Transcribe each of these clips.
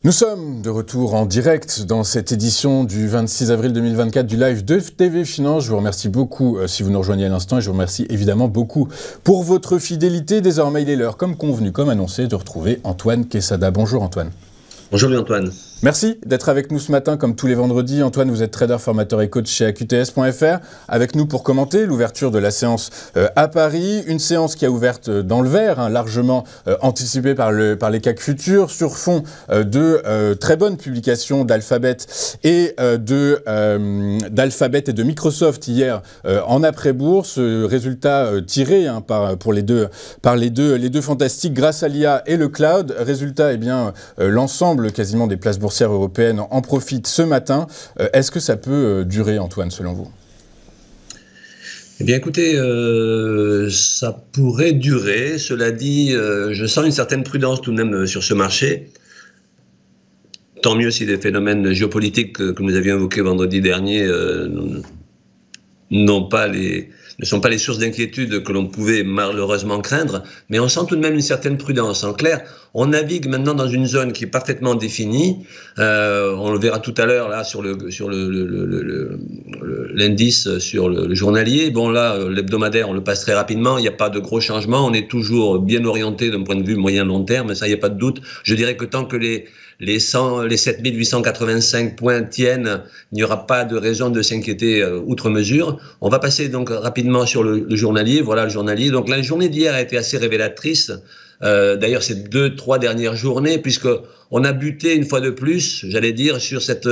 Nous sommes de retour en direct dans cette édition du 26 avril 2024 du live de TV Finance. Je vous remercie beaucoup si vous nous rejoignez à l'instant et je vous remercie évidemment beaucoup pour votre fidélité. Désormais, il est l'heure, comme convenu, comme annoncé, de retrouver Antoine Quesada. Bonjour Antoine. Bonjour Antoine. Merci d'être avec nous ce matin, comme tous les vendredis. Antoine, vous êtes trader, formateur et coach chez AQTS.fr. Avec nous pour commenter l'ouverture de la séance à Paris. Une séance qui a ouverte dans le vert, largement anticipée par les CAC futurs, sur fond de très bonnes publications d'Alphabet et de Microsoft hier en après-bourse. Résultat tiré par les deux fantastiques grâce à l'IA et le cloud. Résultat, l'ensemble quasiment des places boursières européennes en profitent ce matin. Est-ce que ça peut durer, Antoine, selon vous ? Eh bien, écoutez, ça pourrait durer. Cela dit, je sens une certaine prudence tout de même sur ce marché. Tant mieux si les phénomènes géopolitiques que nous avions évoqués vendredi dernier ne sont pas les sources d'inquiétude que l'on pouvait malheureusement craindre, mais on sent tout de même une certaine prudence. En clair, on navigue maintenant dans une zone qui est parfaitement définie. On le verra tout à l'heure là sur l'indice sur le journalier. Bon là, l'hebdomadaire, on le passe très rapidement. Il n'y a pas de gros changements. On est toujours bien orienté d'un point de vue moyen-long terme. Ça, il n'y a pas de doute. Je dirais que tant que les 7885 points tiennent, il n'y aura pas de raison de s'inquiéter outre mesure. On va passer donc rapidement sur le journalier. Voilà le journalier. Donc la journée d'hier a été assez révélatrice. D'ailleurs, ces 2-3 dernières journées, puisque on a buté une fois de plus, j'allais dire, sur cette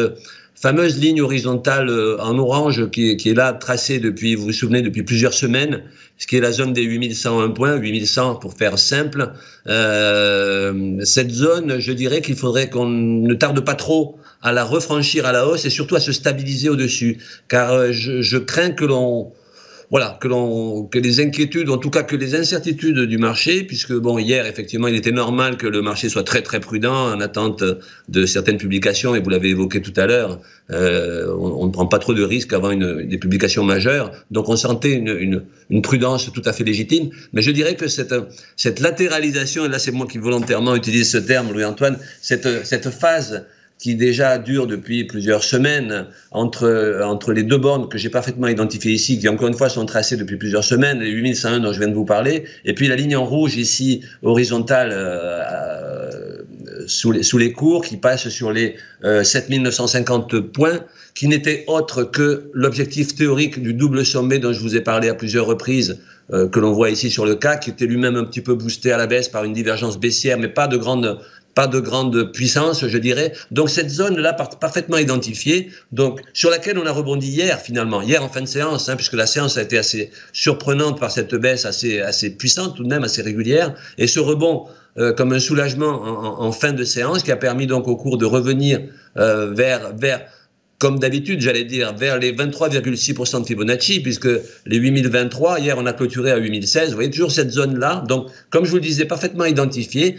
fameuse ligne horizontale en orange qui est là tracée depuis, vous vous souvenez, depuis plusieurs semaines, ce qui est la zone des 8101 points, 8100 pour faire simple. Cette zone, je dirais qu'il faudrait qu'on ne tarde pas trop à la refranchir à la hausse et surtout à se stabiliser au-dessus, car je crains que les inquiétudes, en tout cas que les incertitudes du marché, puisque bon, hier, effectivement, il était normal que le marché soit très très prudent en attente de certaines publications, et vous l'avez évoqué tout à l'heure, on ne prend pas trop de risques avant des publications majeures, donc on sentait une prudence tout à fait légitime, mais je dirais que cette latéralisation, et là c'est moi qui volontairement utilise ce terme, Louis-Antoine, cette phase qui déjà dure depuis plusieurs semaines entre les deux bornes que j'ai parfaitement identifiées ici, qui encore une fois sont tracées depuis plusieurs semaines, les 8101 dont je viens de vous parler, et puis la ligne en rouge ici, horizontale, sous les cours, qui passe sur les 7950 points, qui n'était autre que l'objectif théorique du double sommet dont je vous ai parlé à plusieurs reprises, que l'on voit ici sur le CAC, qui était lui-même un petit peu boosté à la baisse par une divergence baissière, mais pas de grande puissance, je dirais. Donc cette zone-là, parfaitement identifiée, donc sur laquelle on a rebondi hier, finalement, hier en fin de séance, puisque la séance a été assez surprenante par cette baisse assez puissante, tout de même assez régulière, et ce rebond comme un soulagement en fin de séance, qui a permis donc au cours de revenir vers comme d'habitude, j'allais dire, vers les 23,6% de Fibonacci, puisque les 8023, hier on a clôturé à 8016, vous voyez toujours cette zone-là, donc comme je vous le disais, parfaitement identifiée,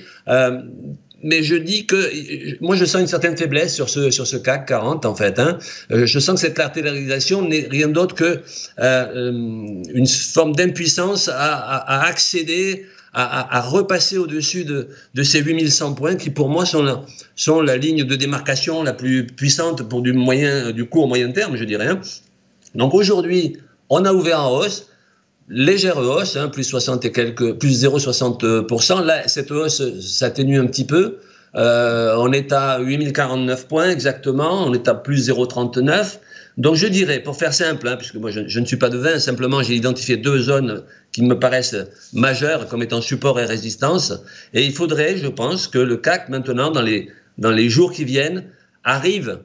mais je dis que moi je sens une certaine faiblesse sur ce CAC 40 en fait. Je sens que cette latéralisation n'est rien d'autre que une forme d'impuissance à accéder, à repasser au-dessus de ces 8100 points qui pour moi sont la ligne de démarcation la plus puissante pour du court moyen terme, je dirais. Donc aujourd'hui, on a ouvert en hausse. Légère hausse, plus 60 et quelques, plus 0,60%. Là, cette hausse s'atténue un petit peu. On est à 8049 points exactement. On est à plus 0,39. Donc, je dirais, pour faire simple, puisque moi, je ne suis pas devin, simplement, j'ai identifié deux zones qui me paraissent majeures comme étant support et résistance. Et il faudrait, je pense, que le CAC, maintenant, dans les jours qui viennent, arrive.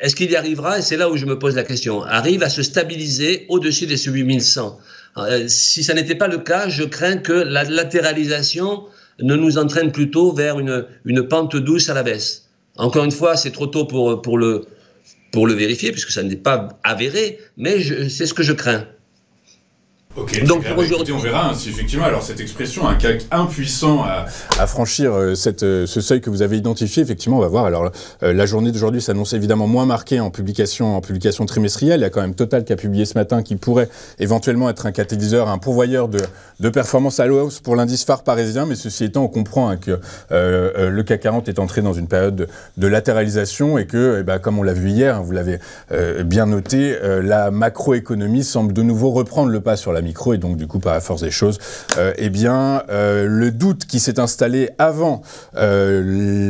Est-ce qu'il y arrivera? Et c'est là où je me pose la question. Arrive à se stabiliser au-dessus des 8100. Si ça n'était pas le cas, je crains que la latéralisation ne nous entraîne plutôt vers une pente douce à la baisse. Encore une fois, c'est trop tôt pour le vérifier, puisque ça n'est pas avéré, mais c'est ce que je crains. Ok, donc pour aujourd'hui, on verra si effectivement, alors cette expression, un CAC impuissant à franchir ce seuil que vous avez identifié, effectivement, on va voir. Alors la journée d'aujourd'hui s'annonce évidemment moins marquée en publication trimestrielle. Il y a quand même Total qui a publié ce matin, qui pourrait éventuellement être un catalyseur, un pourvoyeur de performance à la hausse pour l'indice phare parisien. Mais ceci étant, on comprend que le CAC 40 est entré dans une période de latéralisation et que, comme on l'a vu hier, vous l'avez bien noté, la macroéconomie semble de nouveau reprendre le pas sur la micro, et donc du coup, par la force des choses, le doute qui s'est installé avant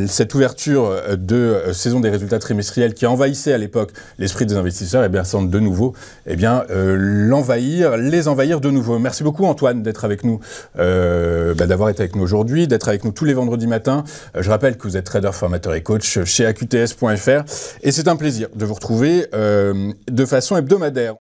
cette ouverture de saison des résultats trimestriels qui envahissait à l'époque l'esprit des investisseurs, semble de nouveau les envahir de nouveau. Merci beaucoup Antoine d'être avec nous, d'avoir été avec nous aujourd'hui, d'être avec nous tous les vendredis matins. Je rappelle que vous êtes trader, formateur et coach chez AQTS.fr, et c'est un plaisir de vous retrouver de façon hebdomadaire.